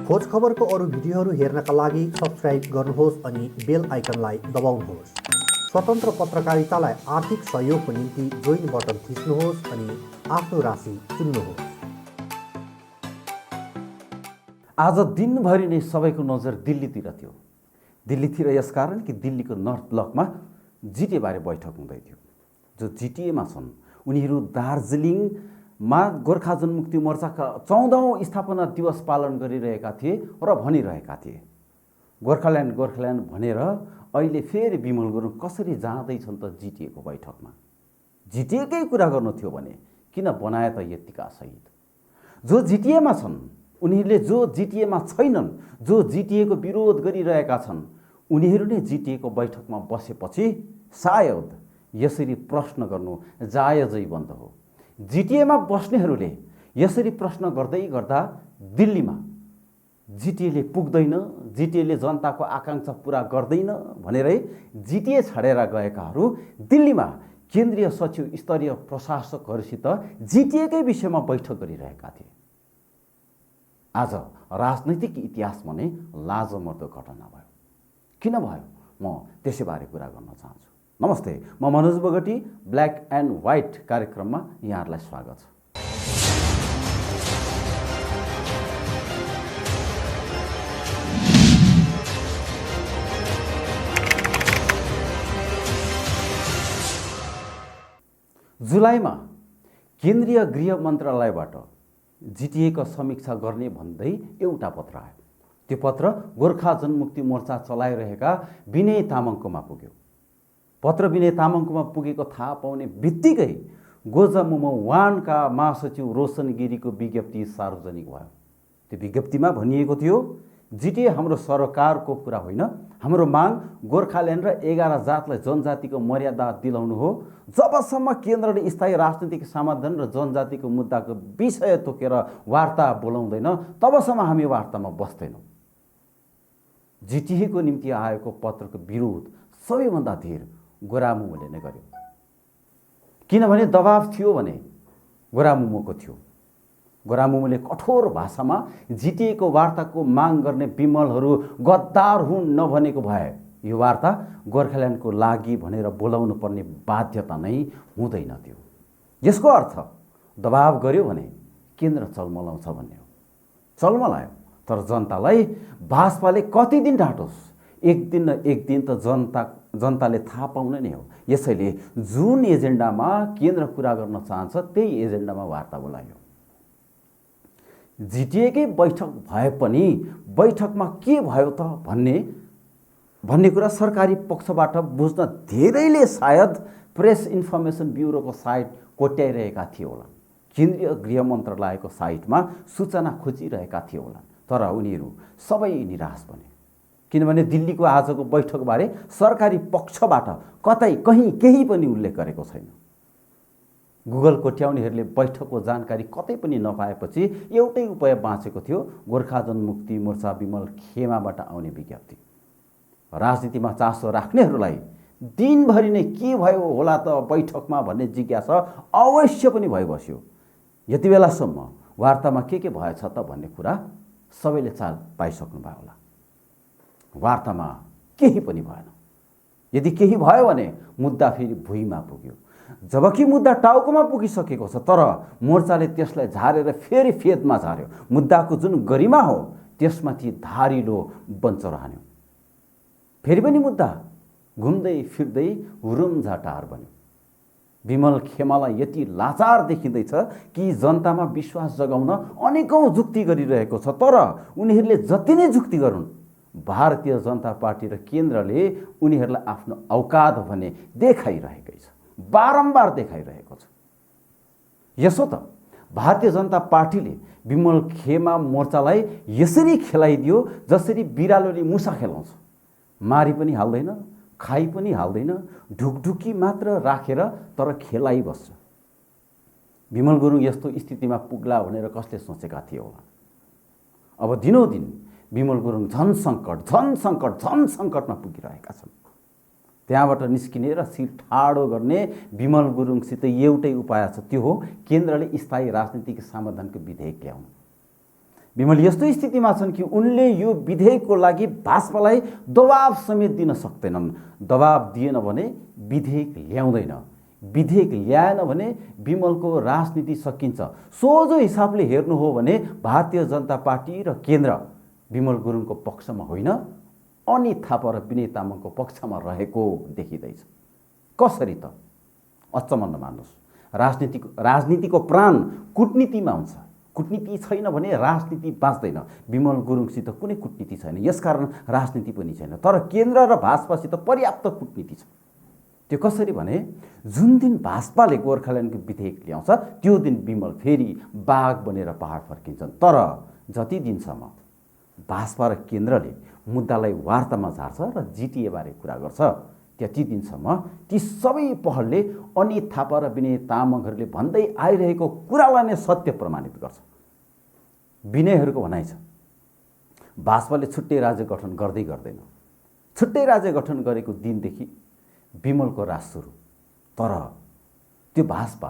खोज खबरको अरू भिडियोहरू हेर्नका लागि सब्स्क्राइब गर्नुहोस् अनि बेल आइकनलाई दबाउनुहोस्। स्वतन्त्र पत्रकारितालाई आर्थिक सहयोगको निम्ति जोइन बटन थिच्नुहोस् अनि आफ्नो राशि चुन्नुहोस्। आज दिनभरि नै सबैको नजर दिल्लीतिर थियो। दिल्लीतिर यसकारण कि दिल्लीको नर्थ ब्लकमा जिटिएबारे बैठक हुँदै थियो। जो जिटिएमा छन् उनीहरू दार्जिलिङमा गोर्खा जनमुक्ति मोर्चाका 14औं स्थापना दिवस पालन गरिरहेका थिए र भनिरहेका थिए गोर्खाल्यान्ड गोर्खाल्यान्ड भनेर। अहिले फेरि विमल गुरुङ कसरी जाँदैछन् त जिटिएको बैठकमा? जिटिएकै कुरा गर्नु थियो भने किन बनाए त यतिका सहित? जो जिटिएमा छन् उनीहरूले जो जिटिएमा छैनन्, जो जिटिएको विरोध गरिरहेका छन्, उनीहरू नै जिटिएको बैठकमा बसेपछि सायद यसरी प्रश्न गर्नु जायजै बन्द हो। जिटिएमा बस्नेहरूले यसरी प्रश्न गर्दै गर्दा दिल्लीमा जिटिएले पुग्दैन, जिटिएले जनताको आकांक्षा पुरा गर्दैन भनेरै जिटिए छाडेर गएकाहरू दिल्लीमा केन्द्रीय सचिव स्तरीय प्रशासकहरूसित जिटिएकै विषयमा बैठक गरिरहेका थिए। आज राजनैतिक इतिहासमा नै लाजमर्दो घटना भयो। किन भयो? म त्यसैबारे कुरा गर्न चाहन्छु। नमस्ते, म Manoj Bogati, black and white कार्यक्रममा यहाँहरूलाई स्वागत छ। जुलाईमा केन्द्रीय गृह मन्त्रालयबाट जिटिएको समीक्षा गर्ने भन्दै एउटा पत्र आयो। त्यो पत्र गोर्खा जनमुक्ति मोर्चा चलाइरहेका विनय तामाङकोमा पुग्यो। पत्र विनय तामाङकोमा पुगेको थाहा पाउने बित्तिकै गोजामुमो वानका महासचिव रोशन गिरीको विज्ञप्ति सार्वजनिक भयो। त्यो विज्ञप्तिमा भनिएको थियो, जिटिए हाम्रो सरकारको कुरा होइन, हाम्रो माग गोर्खाल्यान्ड र 11 जातलाई जनजातिको मर्यादा दिलाउनु हो। जबसम्म केन्द्रले स्थायी राजनीतिक समाधान र जनजातिको मुद्दाको विषय तोकेर वार्ता बोलाउँदैन तबसम्म हामी वार्तामा बस्दैनौँ। जिटिएको निम्ति आएको पत्रको विरोध सबैभन्दा धेर गोरामुमोले नै गर्यो। किनभने दबाब थियो भने गोरामुमोको थियो। गोरामुमोले कठोर भाषामा जिटिएको वार्ताको माग गर्ने विमलहरू गद्दार हुन् नभनेको भए यो वार्ता गोर्खाल्यान्डको लागि भनेर बोलाउनु पर्ने बाध्यता नै हुँदैन थियो। यसको अर्थ दबाब गर्यो भने केन्द्र चलमलाउँछ भन्ने हो। चलमलायो, तर जनतालाई भाजपाले कति दिन ढाँटोस्? एक दिन न एक दिन त जनताले थाहा पाउने नै हो। यसैले जुन एजेन्डामा केन्द्र कुरा गर्न चाहन्छ त्यही एजेन्डामा वार्ता बोलायो। जिटिएकै बैठक भए पनि बैठकमा के भयो त भन्ने कुरा सरकारी पक्षबाट बुझ्न धेरैले सायद प्रेस इन्फर्मेसन ब्युरोको साइट कोट्याइरहेका थिए होला, केन्द्रीय गृह मन्त्रालयको साइटमा सूचना खोजिरहेका थिए होला। तर उनीहरू सबै निराश बने। किनभने दिल्लीको आजको बैठकबारे सरकारी पक्षबाट कतै कहीँ केही पनि उल्लेख गरेको छैन। गुगल कोट्याउनेहरूले बैठकको जानकारी कतै पनि नपाएपछि एउटै उपाय बाँचेको थियो, गोर्खा जनमुक्ति मोर्चा विमल खेमाबाट आउने विज्ञप्ति। राजनीतिमा चासो राख्नेहरूलाई दिनभरि नै के भयो होला त बैठकमा भन्ने जिज्ञासा अवश्य पनि भइबस्यो। यति बेलासम्म वार्तामा के भएछ त भन्ने कुरा सबैले चाल पाइसक्नु भयो होला। वार्तामा केही पनि भएन। यदि केही भयो भने मुद्दा फेरि भुइँमा पुग्यो। जबकि मुद्दा टाउकोमा पुगिसकेको छ, तर मोर्चाले त्यसलाई झारेर फेरि फेदमा झार्यो। मुद्दाको जुन गरिमा हो त्यसमाथि धारिलो बन्चर हान्यो। फेरि पनि मुद्दा घुम्दै फिर्दै हुरुमझाटार बन्यो। विमल खेमालाई यति लाचार देखिँदैछ कि जनतामा विश्वास जगाउन अनेकौं जुक्ति गरिरहेको छ। तर उनीहरूले जति नै जुक्ति गरून्, भारतीय जनता पार्टी र केन्द्रले उनीहरूलाई आफ्नो औकात भने देखाइरहेकै छ, बारम्बार देखाइरहेको छ। यसो त भारतीय जनता पार्टीले विमल खेमा मोर्चालाई यसरी खेलाइदियो जसरी बिरालोले मुसा खेलाउँछ। मारी पनि हाल्दैन, खाइ पनि हाल्दैन, ढुकढुकी मात्र राखेर तर खेलाइबस्छ। विमल गुरुङ यस्तो स्थितिमा पुग्ला भनेर कसले सोचेका थिए होला? अब दिनोदिन विमल गुरुङ झन सङ्कटमा पुगिरहेका छन्। त्यहाँबाट निस्किने र शिर ठाडो गर्ने विमल गुरुङसित एउटै उपाय छ, त्यो हो केन्द्रले स्थायी राजनीतिक समाधानको विधेयक ल्याउनु। विमल यस्तो स्थितिमा छन् कि उनले यो विधेयकको लागि भाजपालाई दबाब समेत दिन सक्दैनन्। दबाब दिएन भने विधेयक ल्याउँदैन, विधेयक ल्याएन भने विमलको राजनीति सकिन्छ। सोझो हिसाबले हेर्नु हो भने भारतीय जनता पार्टी र केन्द्र विमल गुरुङको पक्षमा होइन, अनित थापा र विनय तामाङको पक्षमा रहेको देखिँदैछ। कसरी त? अचम्म नमान्नुहोस्। राजनीतिको प्राण कूटनीतिमा हुन्छ। कूटनीति छैन भने राजनीति बाँच्दैन। विमल गुरुङसित कुनै कूटनीति छैन, यसकारण राजनीति पनि छैन। तर केन्द्र र भाजपासित पर्याप्त कूटनीति छ। त्यो कसरी भने जुन दिन भाजपाले गोर्खाल्यान्डको विधेयक ल्याउँछ त्यो दिन विमल फेरि बाघ बनेर पहाड फर्किन्छन्। तर जति दिनसम्म भाजपा र केन्द्रले मुद्दालाई वार्तामा झार्छ र जिटिएबारे कुरा गर्छ त्यति दिनसम्म ती सबै पहलले अनित थापा र विनय तामाङहरूले भन्दै आइरहेको कुरालाई नै सत्य प्रमाणित गर्छ। विनयहरूको भनाइ छ भाजपाले छुट्टै राज्य गठन गर्दै गर्दैन। छुट्टै राज्य गठन गरेको दिनदेखि विमलको राज सुरु। तर त्यो भाजपा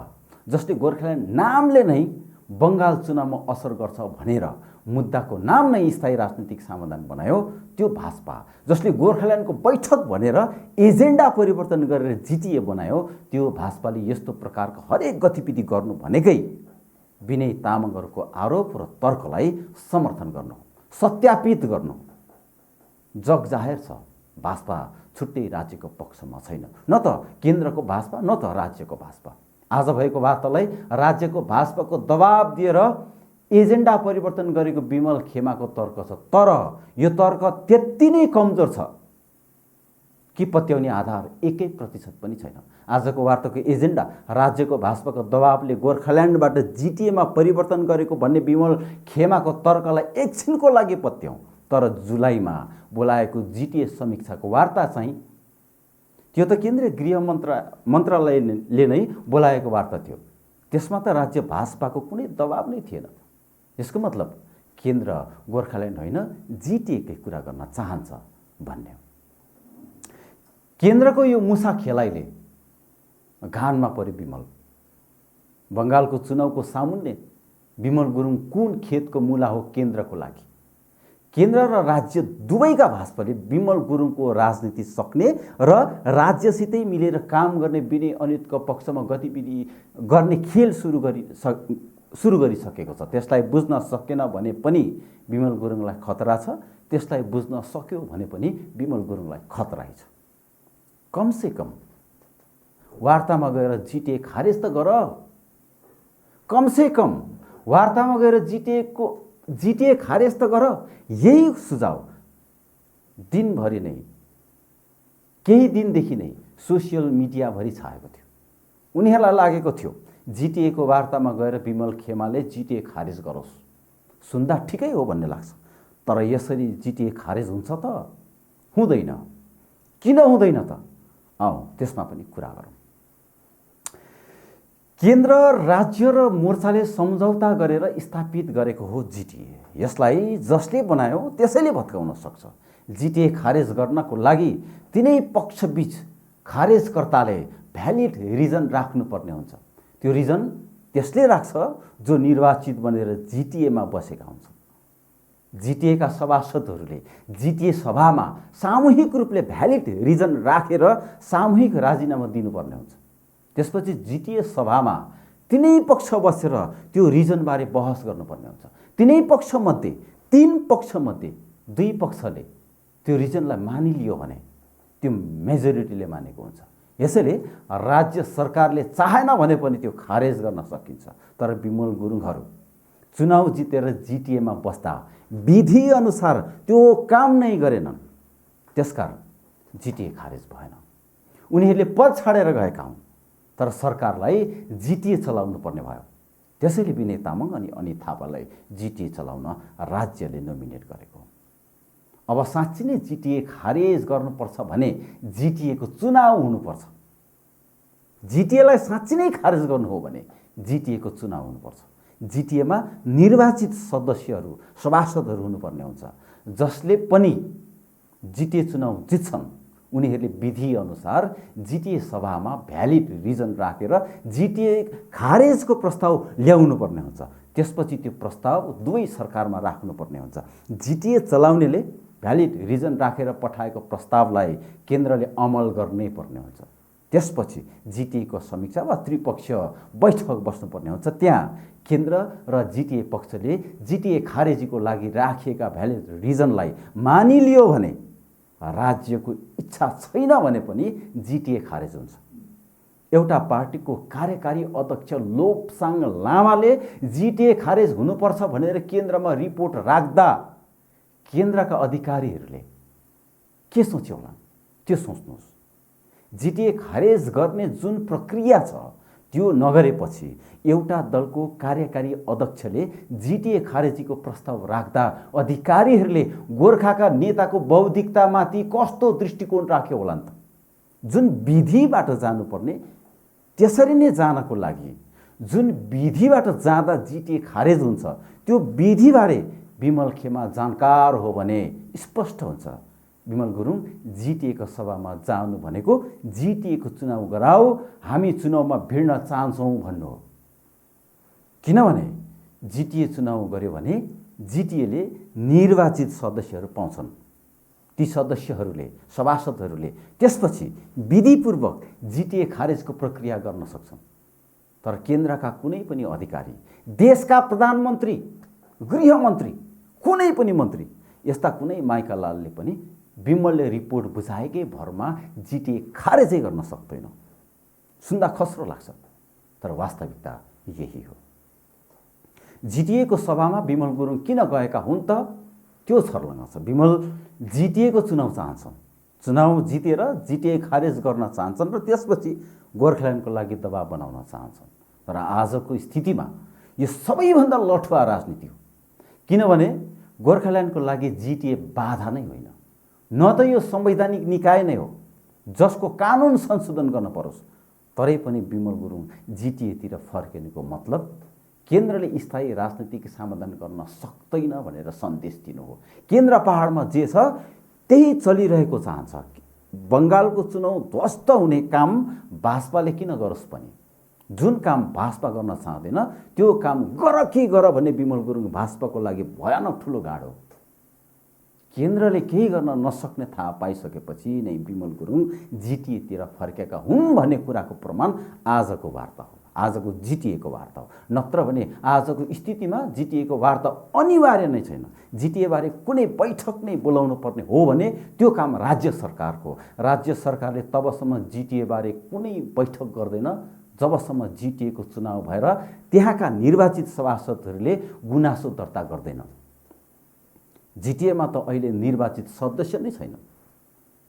जसले गोर्खाल्यान्ड नामले नै बङ्गाल चुनावमा असर गर्छ भनेर मुद्दाको नाम नै स्थायी राजनीतिक समाधान बनायो, त्यो भाजपा जसले गोर्खाल्यान्डको बैठक भनेर एजेन्डा परिवर्तन गरेर जिटिए बनायो, त्यो भाजपाले यस्तो प्रकारको हरेक गतिविधि गर्नु भनेकै विनय तामाङहरूको आरोप र तर्कलाई समर्थन गर्नु, सत्यापित गर्नु। जग जाहेर छ भाजपा छुट्टै राज्यको पक्षमा छैन, न त केन्द्रको भाजपा न त राज्यको भाजपा। आज भएको वार्तालाई राज्यको भाजपाको दबाब दिएर एजेन्डा परिवर्तन गरेको विमल खेमाको तर्क छ। तर यो तर्क त्यति नै कमजोर छ कि पत्याउने आधार 1% पनि छैन। आजको वार्ताको एजेन्डा राज्यको भाजपाको दबावले गोर्खाल्यान्डबाट जिटिएमा परिवर्तन गरेको भन्ने विमल खेमाको तर्कलाई एकछिनको लागि पत्याउँ। तर जुलाईमा बोलाएको जिटिए समीक्षाको वार्ता चाहिँ त्यो त केन्द्रीय गृह मन्त्रालयले नै बोलाएको वार्ता थियो। त्यसमा त राज्य भाजपाको कुनै दबाब नै थिएन। यसको मतलब केन्द्र गोर्खाल्यान्ड होइन जिटिएकै कुरा गर्न चाहन्छ भन्ने हो। केन्द्रको यो मुसा खेलाइले घानमा परे विमल। बङ्गालको चुनावको सामुन्ने विमल गुरुङ कुन खेतको मूला हो केन्द्रको लागि? केन्द्र र राज्य दुवैका भाजपाले विमल गुरुङको राजनीति सक्ने र राज्यसितै मिलेर काम गर्ने विनय अनितको पक्षमा गतिविधि गर्ने खेल सुरु गरिसकेको छ। त्यसलाई बुझ्न सकेन भने पनि विमल गुरुङलाई खतरा छ, त्यसलाई बुझ्न सक्यो भने पनि विमल गुरुङलाई खतरा छ। कमसे कम वार्तामा गएर जिटिए खारेज त गर। कमसे कम वार्तामा गएर जिटिए खारेज त गर। यही सुझाव दिनभरि नै केही दिनदेखि नै सोसियल मिडियाभरि छाएको थियो। उनीहरूलाई लागेको थियो जिटिएको वार्तामा गएर विमल खेमाले जिटिए खारेज गरोस्। सुन्दा ठिकै हो भन्ने लाग्छ, तर यसरी जिटिए खारेज हुन्छ त? हुँदैन। किन हुँदैन त? आऊ त्यसमा पनि कुरा गरौँ। केन्द्र, राज्य र मोर्चाले सम्झौता गरेर स्थापित गरेको हो जिटिए। यसलाई जसले बनायो त्यसैले भत्काउन सक्छ। जिटिए खारेज गर्नको लागि तिनै पक्षबीच खारेजकर्ताले भ्यालिड रिजन राख्नुपर्ने हुन्छ। त्यो रिजन त्यसले राख्छ जो निर्वाचित बनेर जिटिएमा बसेका हुन्छन्। जिटिएका सभासदहरूले जिटिए सभामा सामूहिक रूपले भ्यालिड रिजन राखेर सामूहिक राजीनामा दिनुपर्ने हुन्छ। त्यसपछि जिटिए सभामा तिनै पक्ष बसेर त्यो रिजनबारे बहस गर्नुपर्ने हुन्छ। तिनै पक्षमध्ये 3 पक्षमध्ये 2 पक्षले त्यो रिजनलाई मानिलियो भने त्यो मेजोरिटीले मानेको हुन्छ। यसैले राज्य सरकारले चाहेन भने पनि त्यो खारेज गर्न सकिन्छ। तर विमल गुरुङहरू चुनाव जितेर जिटिएमा बस्दा विधि अनुसार त्यो काम नै गरेनन्। त्यसकारण जिटिए खारेज भएन। उनीहरूले पद छाडेर गएका हुन्, तर सरकारलाई जिटिए चलाउनु पर्ने भयो। त्यसैले विनय तामाङ अनि अनित थापालाई जिटिए चलाउन राज्यले नोमिनेट गरेको। अब साँच्चै नै जिटिए खारेज गर्नुपर्छ भने जिटिएको चुनाव हुनुपर्छ। जिटिएलाई साँच्चै नै खारेज गर्नु हो भने जिटिएको चुनाव हुनुपर्छ। जिटिएमा निर्वाचित सदस्यहरू, सभासदहरू हुनुपर्ने हुन्छ। जसले पनि जिटिए चुनाव जित्छन् उनीहरूले विधि अनुसार जिटिए सभामा भ्यालिड रिजन राखेर जिटिए खारेजको प्रस्ताव ल्याउनु पर्ने हुन्छ। त्यसपछि त्यो प्रस्ताव दुवै सरकारमा राख्नुपर्ने हुन्छ। जिटिए चलाउनेले भ्यालिड रिजन राखेर पठाएको प्रस्तावलाई केन्द्रले अमल गर्नै पर्ने हुन्छ। त्यसपछि जिटिएको समीक्षा वा त्रिपक्षीय बैठक बस्नुपर्ने हुन्छ। त्यहाँ केन्द्र र जिटिए पक्षले जिटिए खारेजीको लागि राखिएका भ्यालिड रिजनलाई मानिलियो भने राज्यको इच्छा छैन भने पनि जिटिए खारेज हुन्छ। एउटा पार्टीको कार्यकारी अध्यक्ष लोपसाङ लामाले जिटिए खारेज हुनुपर्छ भनेर केन्द्रमा रिपोर्ट राख्दा केन्द्रका अधिकारीहरूले के सोच्यो होला त्यो सोच्नुहोस्। जिटिए खारेज गर्ने जुन प्रक्रिया छ त्यो नगरेपछि एउटा दलको कार्यकारी अध्यक्षले जिटिए खारेजीको प्रस्ताव राख्दा अधिकारीहरूले गोर्खाका नेताको बौद्धिकतामाथि कस्तो दृष्टिकोण राख्यो होला नि त। जुन विधिबाट जानुपर्ने त्यसरी नै जानको लागि जुन विधिबाट जाँदा जिटिए खारेज हुन्छ त्यो विधिबारे विमल खेमा जानकार हो भने स्पष्ट हुन्छ। विमल गुरुङ जिटिएको सभामा जानु भनेको जिटिएको चुनाव गराऊ, हामी चुनावमा भिड्न चाहन्छौँ भन्नु हो। किनभने जिटिए चुनाव गर्यो भने जिटिएले निर्वाचित सदस्यहरू पाउँछन्। ती सदस्यहरूले सभासदहरूले त्यसपछि विधिपूर्वक जिटिए खारेजको प्रक्रिया गर्न सक्छन्। तर केन्द्रका कुनै पनि अधिकारी, देशका प्रधानमन्त्री, गृहमन्त्री, कुनै पनि मन्त्री, यस्ता कुनै माइका लालले पनि विमलले रिपोर्ट बुझाएकै भरमा जिटिए खारेजै गर्न सक्दैन। सुन्दा खस्रो लाग्छ तर वास्तविकता यही हो। जिटिएको सभामा विमल गुरुङ किन गएका हुन् त त्यो छर्लङ्ग छ। विमल जिटिएको चुनाव चाहन्छन्, चुनाव जितेर जिटिए खारेज गर्न चाहन्छन् र त्यसपछि गोर्खाल्यान्डको लागि दबाब बनाउन चाहन्छन्। तर आजको स्थितिमा यो सबैभन्दा लठुवा राजनीति हो। किनभने गोर्खाल्यान्डको लागि जिटिए बाधा नै होइन, न त यो संवैधानिक निकाय नै हो जसको कानुन संशोधन गर्न परोस्। तरै पनि विमल गुरुङ जिटिएतिर फर्किनुको मतलब केन्द्रले स्थायी राजनीतिक समाधान गर्न सक्दैन भनेर सन्देश दिनु हो। केन्द्र पहाडमा जे छ त्यही चलिरहेको चाहन्छ। बङ्गालको चुनाव ध्वस्त हुने काम भाजपाले किन गरोस् पनि? जुन काम भाजपा गर्न चाहँदैन त्यो काम गर कि गर भन्ने विमल गुरुङ भाजपाको लागि भयानक ठुलो गाडो। केन्द्रले केही गर्न नसक्ने थाहा पाइसकेपछि नै विमल गुरुङ जिटिएतिर फर्केका हुन् भन्ने कुराको प्रमाण आजको वार्ता हो, आजको जिटिएको वार्ता हो। नत्र भने आजको स्थितिमा जिटिएको वार्ता अनिवार्य नै छैन। जिटिएबारे कुनै बैठक नै बोलाउनु पर्ने हो भने त्यो काम राज्य सरकारको। राज्य सरकारले तबसम्म जिटिएबारे कुनै बैठक गर्दैन जबसम्म जिटिएको चुनाव भएर त्यहाँका निर्वाचित सभासदहरूले गुनासो दर्ता गर्दैन। जिटिएमा त अहिले निर्वाचित सदस्य नै छैन।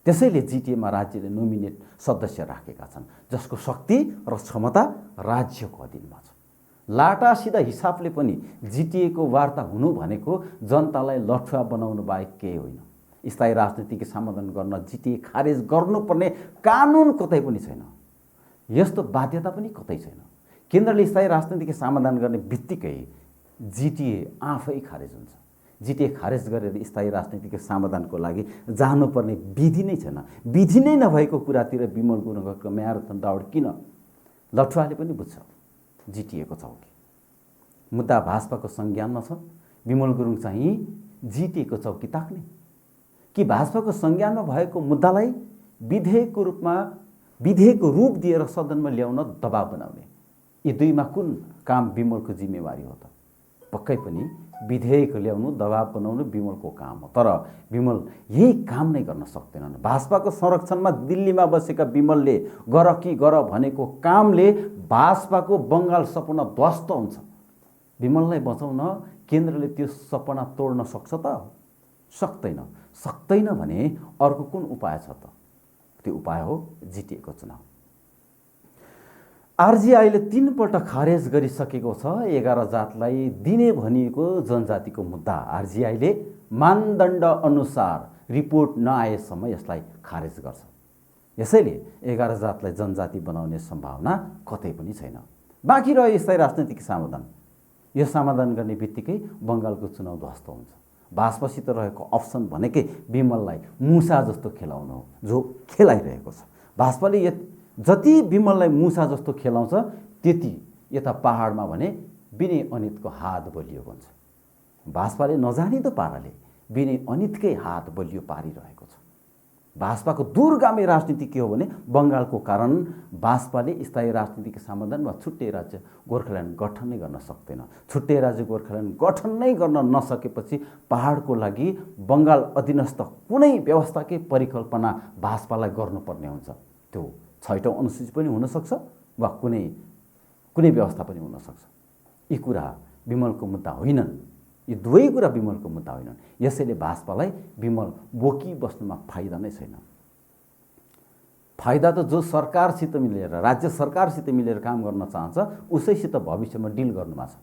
त्यसैले जिटिएमा राज्यले नोमिनेट सदस्य राखेका छन् जसको शक्ति र क्षमता राज्यको अधीनमा छ। लाटा सिधा हिसाबले पनि जिटिएको वार्ता हुनु भनेको जनतालाई लठुवा बनाउनु बाहेक केही होइन। स्थायी राजनीतिक समाधान गर्न जिटिए खारेज गर्नुपर्ने कानुन कतै पनि छैन, यस्तो बाध्यता पनि कतै छैन। केन्द्रले स्थायी राजनीतिक समाधान गर्ने बित्तिकै जिटिए आफै खारेज हुन्छ। जिटिए खारेज गरेर स्थायी राजनीतिक समाधानको लागि जानुपर्ने विधि नै छैन। विधि नै नभएको कुरातिर विमल गुरुङको म्याराथन दौड किन? लठुवाले पनि बुझ्छ जिटिएको चौकी मुद्दा भाजपाको संज्ञानमा छ। विमल गुरुङ चाहिँ जिटिएको चौकी ताक्ने कि भाजपाको संज्ञानमा भएको मुद्दालाई विधेयकको रूप दिएर सदनमा ल्याउन दबाब बनाउने? यी दुईमा कुन काम विमलको जिम्मेवारी हो त? पक्कै पनि विधेयक ल्याउनु, दबाब बनाउनु विमलको काम हो। तर विमल यही काम नै गर्न सक्दैनन्। भाजपाको संरक्षणमा दिल्लीमा बसेका विमलले गर कि गर भनेको कामले भाजपाको बङ्गाल सपना ध्वस्त हुन्छ। विमललाई बचाउन केन्द्रले त्यो सपना तोड्न सक्छ त? सक्दैन। सक्दैन भने अर्को कुन उपाय छ त? त्यो उपाय हो जिटिएको चुनाव। आरजिआईले 3 पल्ट खारेज गरिसकेको छ 11 जातलाई दिने भनिएको जनजातिको मुद्दा। आरजिआईले मानदण्ड अनुसार रिपोर्ट नआएसम्म यसलाई खारेज गर्छ। यसैले 11 जातलाई जनजाति बनाउने सम्भावना कतै पनि छैन। बाँकी रह्यो स्थायी राजनीतिक समाधान। यो समाधान गर्ने बित्तिकै बङ्गालको चुनाव ध्वस्त हुन्छ। भाजपासित रहेको अप्सन भनेकै विमललाई मुसा जस्तो खेलाउनु हो, जो खेलाइरहेको छ। भाजपाले जति विमललाई मुसा जस्तो खेलाउँछ त्यति यता पहाडमा भने विनय अनितको हात बलियो हुन्छ। भाजपाले नजानिदो पाराले विनय अनितकै हात बलियो पारिरहेको छ। भाजपाको दूरगामी राजनीति के हो भने बङ्गालको कारण भाजपाले स्थायी राजनीतिक समाधान वा छुट्टै राज्य गोर्खाल्यान्ड गठन नै गर्न सक्दैन। छुट्टै राज्य गोर्खाल्यान्ड गठन नै गर्न नसकेपछि पहाडको लागि बङ्गाल अधीनस्थ कुनै व्यवस्थाकै परिकल्पना भाजपालाई गर्नुपर्ने हुन्छ। त्यो 6औं अनुसूची पनि हुनसक्छ वा कुनै व्यवस्था पनि हुनसक्छ। यी कुरा विमलको मुद्दा होइनन्। यी दुवै कुरा विमलको मुद्दा होइनन्। यसैले भाजपालाई विमल बोकिबस्नुमा फाइदा नै छैन। फाइदा त जो सरकारसित मिलेर राज्य सरकारसित मिलेर काम गर्न चाहन्छ उसैसित भविष्यमा डिल गर्नुमा छ।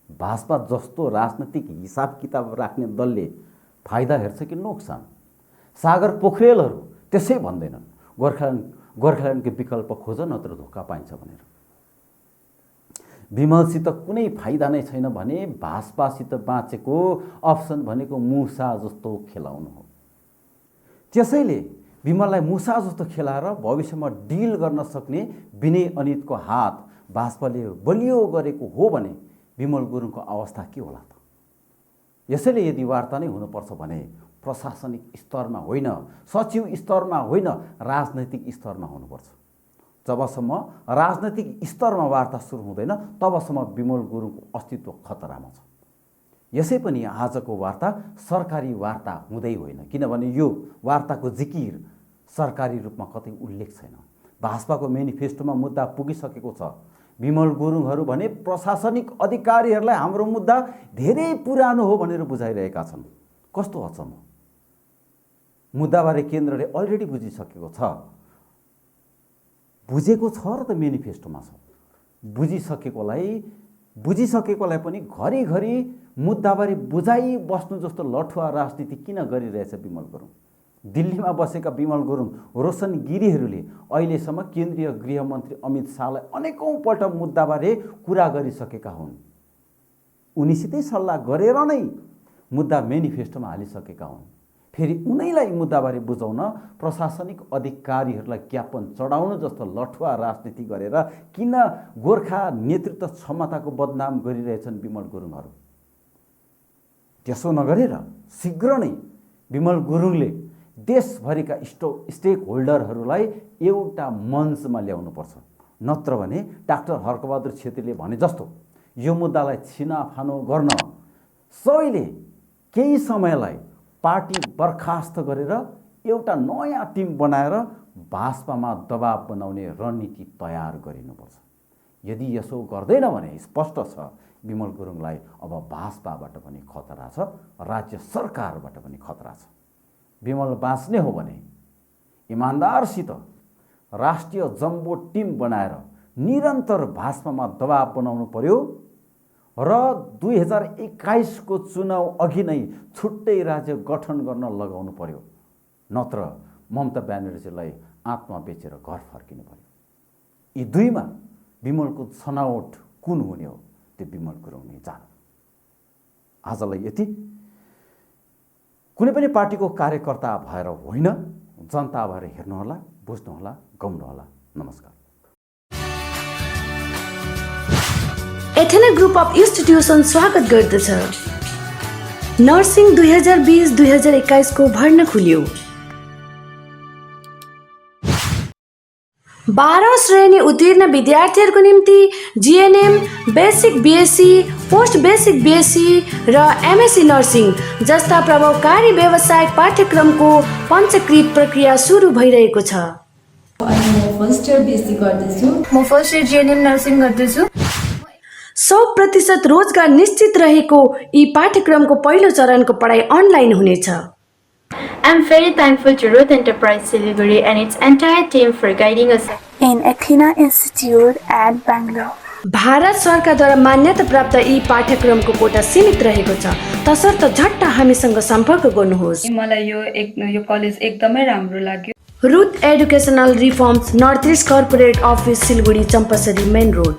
भाजपा जस्तो राजनीतिक हिसाब किताब राख्ने दलले फाइदा हेर्छ कि नोक्सान? सागर पोखरेलहरू त्यसै भन्दैनन् गोर्खाल्यान्डको विकल्प खोज नत्र धोका पाइन्छ भनेर। विमलसित कुनै फाइदा नै छैन भने भाजपासित बाँचेको अप्सन भनेको मुसा जस्तो खेलाउनु हो। त्यसैले विमललाई मुसा जस्तो खेलाएर भविष्यमा डिल गर्न सक्ने विनय अनितको हात भाजपाले बलियो गरेको हो भने विमल गुरुङको अवस्था के होला त? यसैले यदि वार्ता नै हुनुपर्छ भने प्रशासनिक स्तरमा होइन, सचिव स्तरमा होइन, राजनैतिक स्तरमा हुनुपर्छ। जबसम्म राजनैतिक स्तरमा वार्ता सुरु हुँदैन तबसम्म विमल गुरुङको अस्तित्व खतरामा छ। यसै पनि आजको वार्ता सरकारी वार्ता हुँदै होइन, किनभने यो वार्ताको जिकिर सरकारी रूपमा कतै उल्लेख छैन। भाजपाको मेनिफेस्टोमा मुद्दा पुगिसकेको छ। विमल गुरुङहरू भने प्रशासनिक अधिकारीहरूलाई हाम्रो मुद्दा धेरै पुरानो हो भनेर बुझाइरहेका छन्। कस्तो अचम्म! मुद्दाबारे केन्द्रले अलरेडी बुझिसकेको छ। बुझेको छ र त मेनिफेस्टोमा छ। बुझिसकेकोलाई पनि घरिघरि मुद्दाबारे बुझाइ बस्नु जस्तो लठुवा राजनीति किन गरिरहेछ विमल गुरुङ? दिल्लीमा बसेका विमल गुरुङ रोशन गिरीहरूले अहिलेसम्म केन्द्रीय गृहमन्त्री अमित शाहलाई अनेकौं पल्ट मुद्दाबारे कुरा गरिसकेका हुन्। उनीसितै सल्लाह गरेर नै मुद्दा मेनिफेस्टोमा हालिसकेका हुन्। फेरि उनैलाई मुद्दाबारे बुझाउन प्रशासनिक अधिकारीहरूलाई ज्ञापन चढाउनु जस्तो लठुवा राजनीति गरेर किन गोर्खा नेतृत्व क्षमताको बदनाम गरिरहेछन् विमल गुरुङहरू? त्यसो नगरेर शीघ्र नै विमल गुरुङले देशभरिका स्टेक होल्डरहरूलाई एउटा मञ्चमा ल्याउनुपर्छ। नत्र भने डाक्टर हर्कबहादुर छेत्रीले भने जस्तो यो मुद्दालाई छिनाफानो गर्न सबैले केही समयलाई पार्टी बर्खास्त गरेर एउटा नयाँ टिम बनाएर भाजपामा दबाब बनाउने रणनीति तयार गरिनुपर्छ। यदि यसो गर्दैन भने स्पष्ट छ विमल गुरुङलाई अब भाजपाबाट पनि खतरा छ, राज्य सरकारबाट पनि खतरा छ। विमल बाँच्ने हो भने इमान्दारसित राष्ट्रिय जम्बो टिम बनाएर निरन्तर भाजपामा दबाब बनाउनु पर्यो र 2021 को चुनाव अघि नै छुट्टै राज्य गठन गर्न लगाउनु पर्यो। नत्र ममता ब्यानर्जीलाई आत्मा बेचेर घर फर्किनु पर्यो। यी दुईमा विमलको छनौट कुन हुने हो त्यो विमल गुरुङ नै जान। आजलाई यति। कुनै पनि पार्टीको कार्यकर्ता भएर होइन, जनता भएर हेर्नुहोला, बुझ्नुहोला, गाउनुहोला। नमस्कार। एथेना ग्रुप अफ इन्स्टिट्युसन स्वागत गर्दछ। नर्सिङ 2020-2021 को भर्ना खुल्यो। 12औं श्रेणी उत्तीर्ण विद्यार्थीहरूको निम्ति GNM, basic BSc, post basic BSc र एमएससी नर्सिङ जस्ता प्रभावकारी व्यावसायिक पाठ्यक्रमको पञ्चकृत प्रक्रिया सुरु भइरहेको छ। म फर्स्ट इयर बीएससी गर्दैछु। म फर्स्ट इयर जीएनएम नर्सिङ गर्दैछु। 100% रोजगार निश्चित रहेको यी पाठ्यक्रमको पहिलो चरणको पढाइ अनलाइन हुनेछ। I'm very thankful to Ruth Enterprise Siliguri and its entire team for guiding us in Athena Institute at Bangalore. Bharat सरकारद्वारा मान्यता प्राप्त यी पाठ्यक्रमको कोटा सीमित रहेको छ, तसर्थ झट्ट हामीसँग सम्पर्क गर्नुहोस्। मलाई यो कलेज एकदमै राम्रो लाग्यो। Ruth educational reforms, north east corporate office, Siliguri, Champasari main road.